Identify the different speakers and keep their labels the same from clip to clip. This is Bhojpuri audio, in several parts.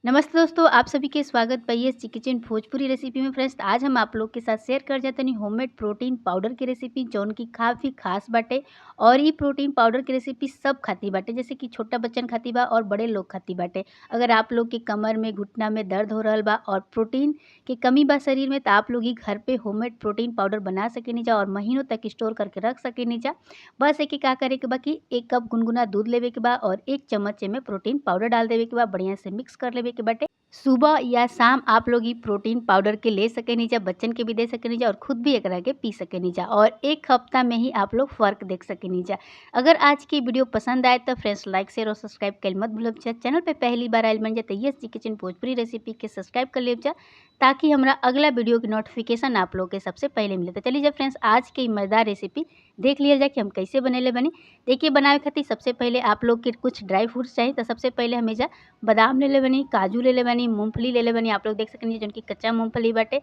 Speaker 1: नमस्ते दोस्तों, आप सभी के स्वागत पीएसजी किचन भोजपुरी रेसिपी में। फ्रेंड्स, आज हम आप लोग के साथ शेयर कर जातनी होममेड प्रोटीन पाउडर की रेसिपी जौन की काफ़ी खास बाटे। और ये प्रोटीन पाउडर की रेसिपी सब खाती बाटे, जैसे कि छोटा बच्चन खाती बा और बड़े लोग खाती बाटे। अगर आप लोग के कमर में घुटना में दर्द हो रहल बा और प्रोटीन की कमी बा शरीर में, तो आप लोग ही घर पे होममेड प्रोटीन पाउडर बना सकेनी जा और महीनों तक स्टोर करके रख सकेनी जा। बस एक का करे के बा कि 1 कप गुनगुना दूध लेवे के बा और 1 चम्मच में प्रोटीन पाउडर डाल देवे के बा। बढ़िया से मिक्स कर लेवे के बाटे। सुबह या शाम आप लोग ये प्रोटीन पाउडर के ले सकेनी जा, बच्चन के भी दे सकेनी जा और खुद भी एकरा के पी सकेनी जा और 1 हफ्ता में ही आप लोग फ़र्क देख सकेनी जा। अगर आज की वीडियो पसंद आए तो फ्रेंड्स लाइक शेयर और सब्सक्राइब कइल मत भूलब जा। चैनल पे पहली बार आइल बन जा तो यस जी किचन भोजपुरी रेसिपी के सब्सक्राइब कर लेब जा, ताकि हमरा अगला वीडियो की नोटिफिकेशन आप लोग के सबसे पहले मिले। तो चलिए जब फ्रेंड्स आज की मज़ेदार रेसिपी देख लिया जाए कि हम कैसे बनेले बनी। देखिए, बनावे खातिर सबसे पहले आप लोग के कुछ ड्राई फ्रूट्स चाहिए। तो सबसे पहले हम एजा बादाम ले ले बनी, काजू ले ले बनी, मूंगफली ले ले बनी। आप लोग देख सकेनी जौन की कच्चा मूंगफली बाटे,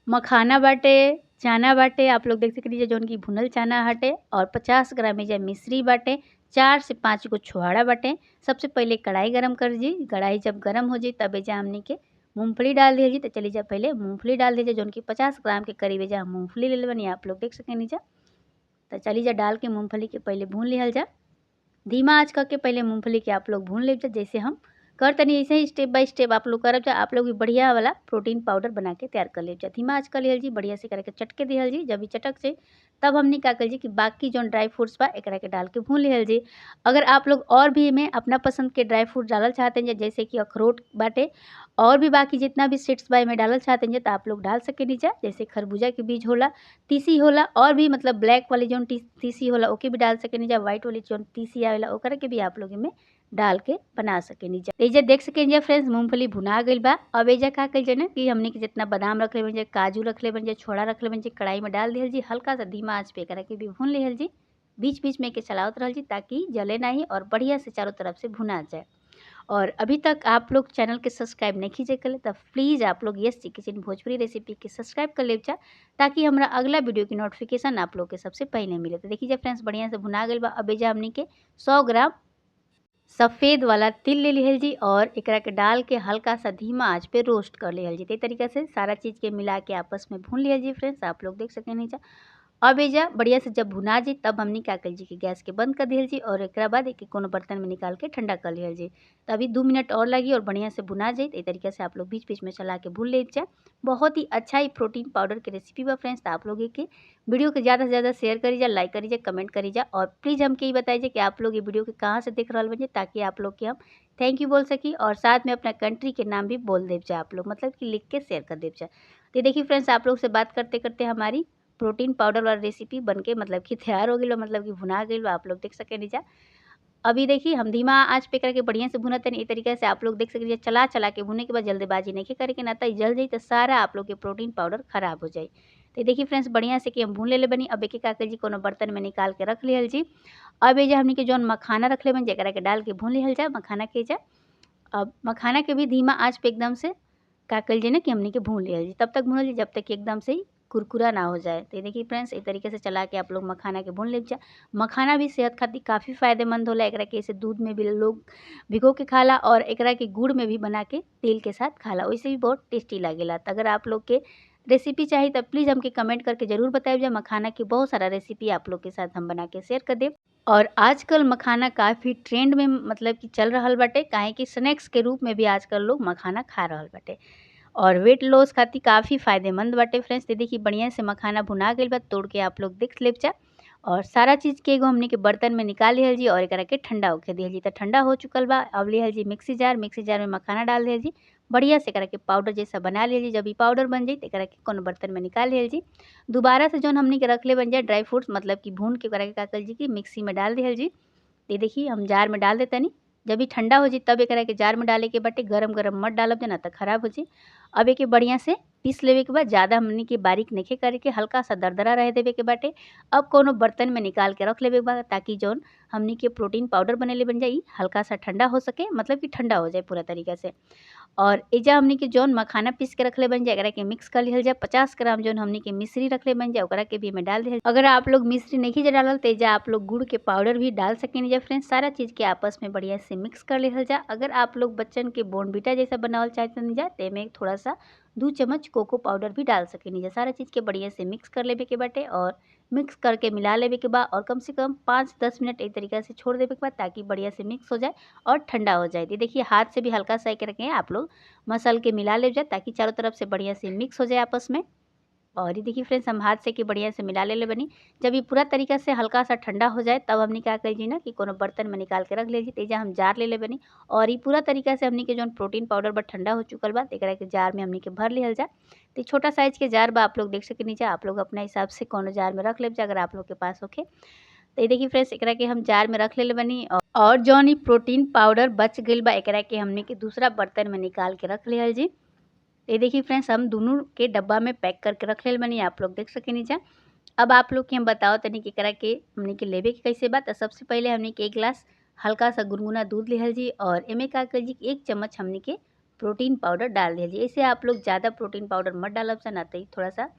Speaker 1: मखाना बाटे, चना बाटे। आप लोग देख सकेनी जौन की भुनल चना हटे और 50 ग्राम एजा मिश्री बाटे, 4 से 5 गो छुहाड़ा बाटे। सबसे पहले कढ़ाई गरम कर जी। कढ़ाई जब गरम हो जाई तब एजा हमनी के मूंगफली डाल दिया जी। तो चलिए जा पहले मूंगफली डाल दीजिए जौन की 50 ग्राम के करीब एजा हम मूंगफली ले ले बनी। आप लोग देख सकेनी जा। तो चलिए जा डाल के मूंगफली के पहले भून लिहल जा। धीमा आँच करके पहले मूंगफली के आप लोग भून लेब जा। जैसे हम कर तनी ऐसे ही स्टेप बाय स्टेप आप लोग करब जा। आप लोग भी बढ़िया वाला प्रोटीन पाउडर बना के तैयार कर लेब जा। धीमा आँच कर लिहल जी, बढ़िया से करके चटके दिहल जी। जब भी चटक जाई तब हमनी का कइल जी कि बाकी जौन ड्राई फ्रूट्स बा एकरा के डाल के भून लिहल जी। अगर आप लोग और भी एमे अपना पसंद के ड्राई फ्रूट डालल चाहते हैं जैसे कि अखरोट बाटे और भी बाकी जितना भी सीड्स बा एमे डालल चाहते हैं तो आप लोग डाल सकेनी जा। जैसे खरबूजा के बीज होला, तीसी होला और भी मतलब ब्लैक वाली जौन तीसी होला ओके भी डाल सकेनी जा। व्हाइट वाली जौन तीसी आवेला ओकरा के भी आप लोग एमे डाल के बना सकेनी जा। एजा देख सकेनी जा फ्रेंड्स मूंगफली भुना गइल बा। अब एजा का कइल जाए ना कि हमनी के जितना बादाम रखले बन जा, काजू रखले बन जा, छोड़ा रखले बन जा, कढ़ाई में डाल दिहल जी। हल्का सा धीमा आंच पे एकरा के भी भून लिहल जी। बीच बीच में के चलावत रहल जी ताकि जले नहीं और बढ़िया से चारों तरफ से भुना जाए। और अभी तक आप लोग चैनल के सब्सक्राइब नहीं कीजिए कले तो प्लीज़ आप लोग यस जी किचन भोजपुरी रेसिपी के सब्सक्राइब कर लेब जा, ताकि हमरा अगला वीडियो की नोटिफिकेशन आप लोग के सबसे पहले मिले। तो देखिए फ्रेंड्स बढ़िया से भुना गइल बा। अब एजा हमनी के 100 ग्राम सफ़ेद वाला तिल ले लिहल जी और एकरा के डाल के हल्का सा धीमा आंच पे रोस्ट कर लिहल जी। ते तरीका से सारा चीज़ के मिला के आपस में भून लिहल जी। फ्रेंड्स आप लोग देख सकेनी जा। अब एजा बढ़िया से जब भुना जी तब हमनी का कइल जी कि गैस के बंद कर दिहल जी और एकरा बाद एक कोनो बर्तन में निकाल के ठंडा कर लिहल जी। तो अभी 2 मिनट और लगी और बढ़िया से भुना जाई। तो तरीके से आप लोग बीच बीच में चला के भून लेब जा। बहुत ही अच्छा ही प्रोटीन पाउडर की रेसिपी बा फ्रेंड्स। तो आप लोग के वीडियो के ज़्यादा से ज़्यादा शेयर करी जा, लाइक करी जा, कमेंट करी जा और प्लीज़ हमके ये बताइए कि आप लोग ये वीडियो के कहाँ से देख रहल बानी, ताकि आप लोग के हम थैंक यू बोल सकी और साथ में अपना कंट्री के नाम भी बोल देब जा। आप लोग मतलब कि लिख के शेयर कर देब जा। तो देखिए फ्रेंड्स आप लोग से बात करते करते हमारी प्रोटीन पाउडर वाला रेसिपी बनके मतलब कि तैयार हो गई, मतलब कि भुना गई। आप लोग देख सकेनी जा। अभी देखिए हम धीमा आँच पे करके बढ़िया से भुनत तनी। ए तरीके से आप लोग देख सकेनी जा। चला चला के भुने के बाद जल्दबाजी नहीं करे के, ना तो जल जाई तो सारा आप लोग के प्रोटीन पाउडर खराब हो जाई। तो देखिए फ्रेंड्स बढ़िया से कि हम भून लेले बनी। अब एक का जी कोनो बर्तन में निकाल के रख लिहल जी। अब एजा हमनी के जौन मखाना रखले बन जेकरा के डाल के भून लिहल जा मखाना के जा। अब मखाना के भी धीमा आँच पे एकदम से का कइल जी ना कि हमनी के भून लिहल जी। तब तक भूनल जी जब तक कि एकदम से ही कुरकुरा ना हो जाए। तो देखिए फ्रेंड्स इस तरीके से चला के आप लोग मखाना के भून लेब जा। मखाना भी सेहत खातिर काफ़ी फ़ायदेमंद होला। एकरा के ऐसे दूध में भी लोग भिगो के खाला और एकरा के गुड़ में भी बना के तेल के साथ खाला, वैसे भी बहुत टेस्टी लागेला। तो अगर आप लोग के रेसिपी चाहिए तो प्लीज़ हमके कमेंट करके ज़रूर बताइब जा। मखाना की बहुत सारा रेसिपी आप लोग के साथ हम बना के शेयर कर देब। और आजकल मखाना काफ़ी ट्रेंड में मतलब कि चल रहल बाटे, काहे कि स्नैक्स के रूप में भी आजकल लोग मखाना खा रहल बाटे और वेट लॉस खातिर काफ़ी फ़ायदेमंद बाटे फ्रेंड्स। तो देखिए बढ़िया से मखाना भुना गइल बा, तोड़ के आप लोग देख लेब जा। और सारा चीज़ के एगो हमनी के बर्तन में निकाल लिहल जी और एकरा के ठंडा होखे दिहल जी। तो ठंडा हो चुकल बा। अब लिहल जी मिक्सी जार में मखाना डाल दिहल जी। बढ़िया से एकरा के पाउडर जैसा बना लिहल जी। जब ई पाउडर बन जाई तो एकरा के कोनो बर्तन में निकाल लिहल जी। दोबारा से जौन हमनी के रखले बन जाए ड्राई फ्रूट्स मतलब कि भून के एकरा के का कइल जी कि मिक्सी में डाल दिहल जी। ये देखिए हम जार में डाल देतनी। जब ये ठंडा हो जाई तब एकरा के जार में डाले के बाटे। गरम मत डालब ना तो खराब हो जाई। अब एके बढ़िया से पीस लेवे के बाद ज़्यादा हमनी के बारीक नइखे करे के, हल्का सा दरदरा रहे देवे के बाटे। अब कोनो बर्तन में निकाल के रख लेवे के बा, ताकि जौन हमनी के प्रोटीन पाउडर बनेले बन जाई हल्का सा ठंडा हो सके, मतलब कि ठंडा हो जाए पूरा तरीका से। और एजा हमनी के जौन मखाना पीस के रखले बन जाए एकरा के मिक्स कर लिहल जाए। 50 ग्राम जौन हमनी के मिश्री रखले बन जाए ओकरा के भी एमे डाल दिहल। अगर आप लोग मिश्री नहीं जा डालल तो एजा आप लोग गुड़ के पाउडर भी डाल सकेनी जा फ्रेंड्स। सारा चीज़ के आपस में बढ़िया से मिक्स कर लिहल जा। अगर आप लोग बच्चन के बोर्नविटा जैसा बनावल चाहतनी जा तो एमे थोड़ा सा 2 चम्मच कोको पाउडर भी डाल सकेनी जा। सारा चीज़ के बढ़िया से मिक्स कर लेवे के बाटे और मिक्स करके मिला लेवे के बाद और कम से कम 5-10 मिनट एक तरीका से छोड़ देवे के बाद ताकि बढ़िया से मिक्स हो जाए और ठंडा हो जाए। ये देखिए हाथ से भी हल्का सा करके आप लोग मसल के मिला ले जाए ताकि चारों तरफ से बढ़िया से मिक्स हो जाए आपस में। और ये देखिए फ्रेंड्स हम हाथ से कि बढ़िया से मिला ले बनी। जब ये पूरा तरीका से हल्का सा ठंडा हो जाए तब हमने क्या करी ना कि कोनो बर्तन में निकाल के रख लीजिए। तेजा हम जार ले बनी और ये पूरा तरीका से हमने के जो प्रोटीन पाउडर बा ठंडा हो चुकल बा एकरा के जार में हमने के भर लिहल जा। तो छोटा साइज के जार बा आप लोग देख सके नीचे आप लोग अपना हिसाब से कोनो जार में रख ले अगर आप लोग के पास होके। तो ये देखिए फ्रेंड्स एकरा के हम जार में रख ले बनी और जौन प्रोटीन पाउडर बच गई बा एकरा के हमने के दूसरा बर्तन में निकाल के रख लिहल जी। ये देखिए फ्रेंड्स हम दोनों के डब्बा में पैक करके रख ले बनी आप लोग देख सके नीचे। अब आप लोग के हम बताओ तनी कि करा के हमने के लेवे के कैसे बात। सबसे पहले हमने के 1 गिलास हल्का सा गुनगुना दूध लिहल जी और एमे का कर जी 1 चम्मच हमने के प्रोटीन पाउडर डाल दिया जी। ऐसे आप लोग ज़्यादा प्रोटीन पाउडर मत डालब सा ना तो थोड़ा सा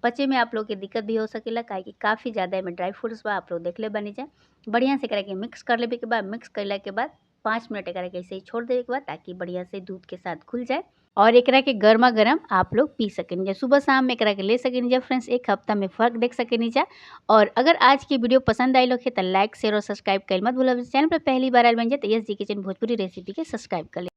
Speaker 1: पचे में आप लोग के दिक्कत भी हो सकेला काहे कि काफ़ी ज़्यादा में ड्राई फ्रूट्स बा आप लोग देख ले बनी जाए। बढ़िया से करा के मिक्स कर लेवे के बाद मिक्स करला के बाद 5 मिनट करा के ऐसे ही छोड़ देवे के बाद ताकि बढ़िया से दूध के साथ घुल जाए और एकरा के गर्मा गर्म आप लोग पी सकेनी जा। सुबह शाम में एकरा के ले सकेनी जा फ्रेंड्स। एक हफ्ता में फ़र्क देख सकेनी जा। और अगर आज की वीडियो पसंद आई लोग तो लाइक शेयर और सब्सक्राइब कर मत भूलब। चैनल पर पहली बार आयल बन जाए तो यस जी किचन भोजपुरी रेसिपी के सब्सक्राइब कर ले।